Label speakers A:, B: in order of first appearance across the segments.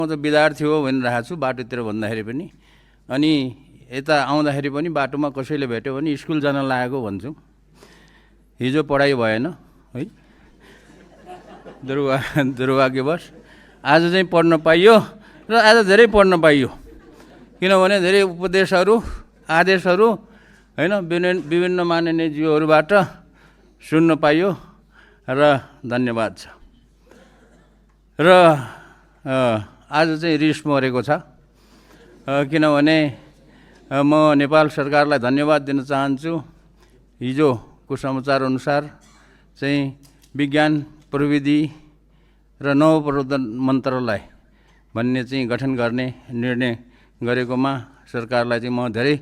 A: म त विद्यार्थी हो भनिरहेको छु बाटोतिर भन्दाखेरि पनि। अनि यता आउँदाखेरि पनि बाटोमा कसैले भेट्यो भने स्कुल जान लागेको भन्छु। हिजो पढाइ भएन है, दुर्भाग्यवश। आज चाहिँ पढ्न पाइयो र आज धेरै पढ्न पाइयो, किनभने धेरै उपदेशहरू आदेशहरू होइन विभिन्न माननीयज्यूहरूबाट सुन्न पाइयो र धन्यवाद छ। र आज चाहिँ रिस मरेको छ, किनभने म नेपाल सरकारलाई धन्यवाद दिन चाहन्छु। हिजोको समाचार अनुसार चाहिँ विज्ञान प्रविधि र नवप्रवर्धन मन्त्रालय भन्ने चाहिँ गठन गर्ने निर्णय गरेकोमा सरकारलाई चाहिँ म धेरै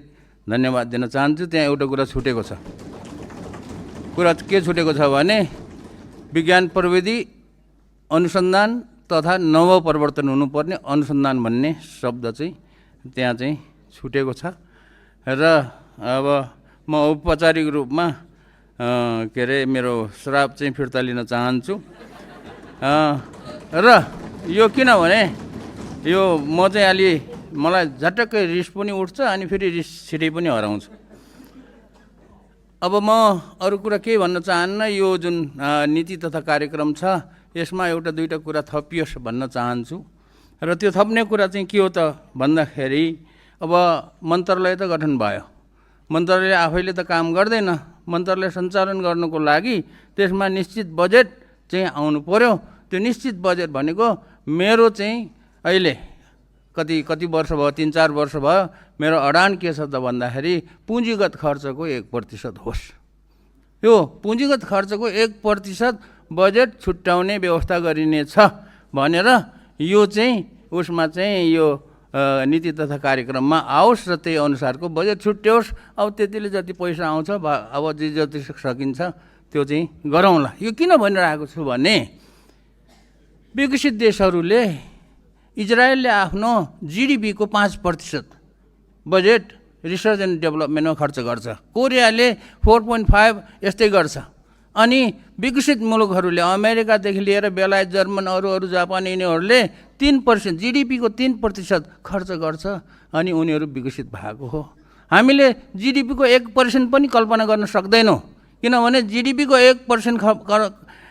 A: धन्यवाद दिन चाहन्छु। त्यहाँ एउटा कुरा छुटेको छ। कुरा के छुटेको छ भने विज्ञान प्रविधि अनुसन्धान तथा नवप्रवर्तन हुनुपर्ने अनुसन्धान भन्ने शब्द चाहिँ त्यहाँ चाहिँ छुटेको छ। र अब म औपचारिक रूपमा के अरे मेरो श्राप चाहिँ फिर्ता लिन चाहन्छु। र यो किनभने यो म चाहिँ अलि मलाई झटक्कै रिस पनि उठ्छ अनि फेरि रिस छिटै पनि हराउँछ। अब म अरू कुरा केही भन्न चाहन्न। यो जुन नीति तथा कार्यक्रम छ यसमा एउटा दुईटा कुरा थपियोस् भन्न चाहन्छु। र त्यो थप्ने कुरा चाहिँ के हो त भन्दाखेरि अब मन्त्रालय त गठन भयो, मन्त्रालय आफैले त काम गर्दैन। मन्त्रालय सञ्चालन गर्नको लागि त्यसमा निश्चित बजेट चाहिँ आउनु पर्यो। त्यो निश्चित बजेट भनेको मेरो चाहिँ अहिले कति वर्ष भयो, 3-4 वर्ष भयो, मेरो अडान के छ त भन्दाखेरि पुँजीगत खर्चको 1% होस्। यो पुँजीगत खर्चको 1% बजेट छुट्याउने व्यवस्था गरिनेछ भनेर यो चाहिँ उसमा चाहिँ यो नीति तथा कार्यक्रममा आओस् र त्यही अनुसारको बजेट छुट्याओस्। अब त्यतिले जति पैसा आउँछ अब जति सकिन्छ त्यो चाहिँ गरौँला। यो किन भनिरहेको छु भने विकसित देशहरूले इजरायलले आफ्नो जिडिपीको 5% बजेट रिसर्च एन्ड डेभलपमेन्टमा खर्च गर्छ। कोरियाले 4.5 यस्तै गर्छ। अनि विकसित मुलुकहरूले अमेरिकादेखि लिएर बेलायत, जर्मन, अरू जापान यिनीहरूले 3% जिडिपीको 3% खर्च गर्छ अनि उनीहरू विकसित भएको हो। हामीले जिडिपीको 1% पनि कल्पना गर्न सक्दैनौँ, किनभने जिडिपीको 1%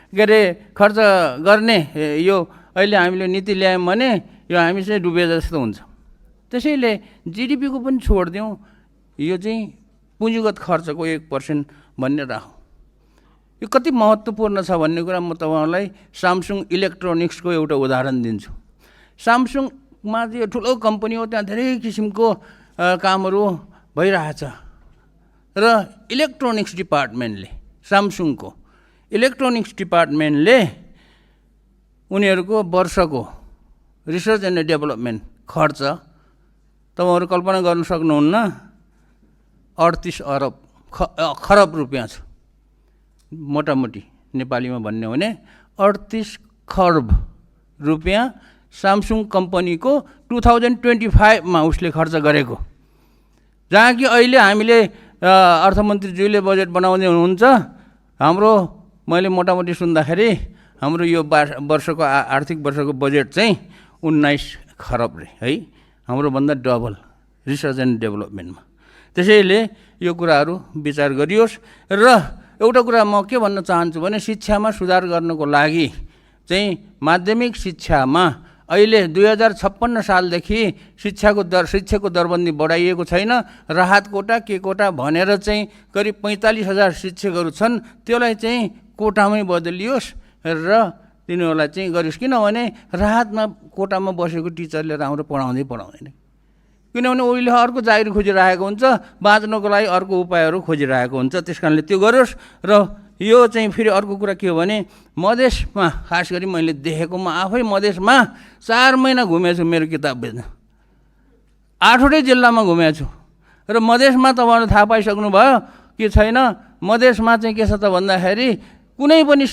A: के अरे खर्च गर्ने यो अहिले हामीले नीति ल्यायौँ भने यो हामी चाहिँ डुबे जस्तो हुन्छ। त्यसैले जिडिपीको पनि छोडिदिउँ, यो चाहिँ पुँजीगत खर्चको 1% भन्ने राखौँ। यो कति महत्त्वपूर्ण छ भन्ने कुरा म तपाईँहरूलाई सामसुङ इलेक्ट्रोनिक्सको एउटा उदाहरण दिन्छु। सामसुङमा चाहिँ ठुलो कम्पनी हो, त्यहाँ धेरै किसिमको कामहरू भइरहेछ। र इलेक्ट्रोनिक्स डिपार्टमेन्टले, सामसुङको इलेक्ट्रोनिक्स डिपार्टमेन्टले उनीहरूको वर्षको रिसर्च एन्ड डेभलपमेन्ट खर्च तपाईँहरू कल्पना गर्न सक्नुहुन्न, 38 खरब रुपियाँ छ। मोटामोटी नेपालीमा भन्ने हो भने 38 खरब रुपियाँ सामसुङ कम्पनीको 2025मा उसले खर्च गरेको। जहाँ कि अहिले हामीले अर्थमन्त्रीज्यूले बजेट बनाउँदै हुनुहुन्छ, हाम्रो मैले मोटामोटी सुन्दाखेरि हाम्रो यो वर्षको आर्थिक वर्षको बजेट चाहिँ 19 खरब रे है, हाम्रोभन्दा डबल रिसर्च एन्ड डेभलपमेन्टमा। त्यसैले यो कुराहरू विचार गरियोस्। र एउटा कुरा म के भन्न चाहन्छु भने शिक्षामा सुधार गर्नको लागि चाहिँ माध्यमिक शिक्षामा अहिले 2056 सालदेखि शिक्षाको दरबन्दी बढाइएको छैन। राहत कोटा के कोटा भनेर चाहिँ करिब 45,000 शिक्षकहरू छन्, त्यसलाई चाहिँ कोटामै बदलियोस् र तिनीहरूलाई चाहिँ गरियोस्। किनभने राहतमा कोटामा बसेको टिचरले राम्रो पढाउँदैन, किनभने उहिले अर्को जागिर खोजिरहेको हुन्छ, बाँच्नको लागि अर्को उपायहरू खोजिरहेको हुन्छ। त्यस कारणले त्यो गरोस्। र यो चाहिँ फेरि अर्को कुरा के हो भने मधेसमा खास गरी मैले देखेको, म आफै मधेसमा 4 महिना घुमेछु मेरो किताब बेच्न, 8वटै जिल्लामा घुमेछु। र मधेसमा तपाईँहरूले थाहा पाइसक्नुभयो कि छैन, मधेसमा चाहिँ के छ त भन्दाखेरि कुनै पनि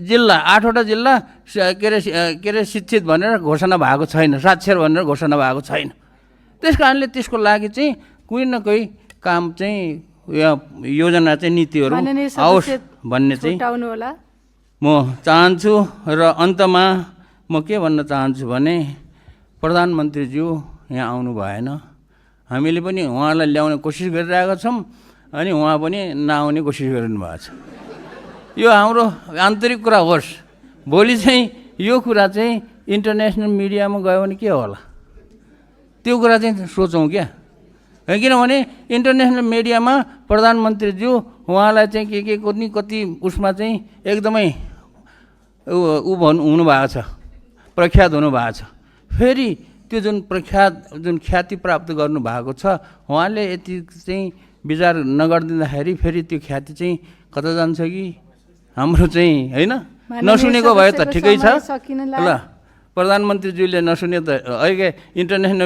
A: जिल्ला 8वटा जिल्ला के अरे शिक्षित भनेर घोषणा भएको छैन, साक्षर भनेर घोषणा भएको छैन। त्यस कारणले त्यसको लागि चाहिँ कुनै न कुनै काम चाहिँ योजना चाहिँ नीतिहरू आओस् भन्ने चाहिँ म चाहन्छु। र अन्तमा म के भन्न चाहन्छु भने प्रधानमन्त्रीज्यू यहाँ आउनु भएन, हामीले पनि उहाँलाई ल्याउने कोसिस गरिरहेका छौँ अनि उहाँ पनि नआउने कोसिस गरिनुभएको छ। यो हाम्रो आन्तरिक कुरा होस्, भोलि चाहिँ यो कुरा चाहिँ इन्टरनेसनल मिडियामा गयो भने के होला त्यो कुरा चाहिँ सोचौँ क्या। किनभने इन्टरनेसनल मिडियामा प्रधानमन्त्रीज्यू उहाँलाई चाहिँ के कति उसमा चाहिँ एकदमै हुनुभएको छ, प्रख्यात हुनुभएको छ। फेरि त्यो जुन प्रख्यात जुन ख्याति प्राप्त गर्नुभएको छ उहाँले यति चाहिँ विचार नगरिदिँदाखेरि फेरि त्यो ख्याति चाहिँ कता जान्छ कि हाम्रो चाहिँ होइन नसुनेको भए त ठिकै छ। ल प्रधानमन्त्रीज्यूले नसुने त अहिले इन्टरनेसनल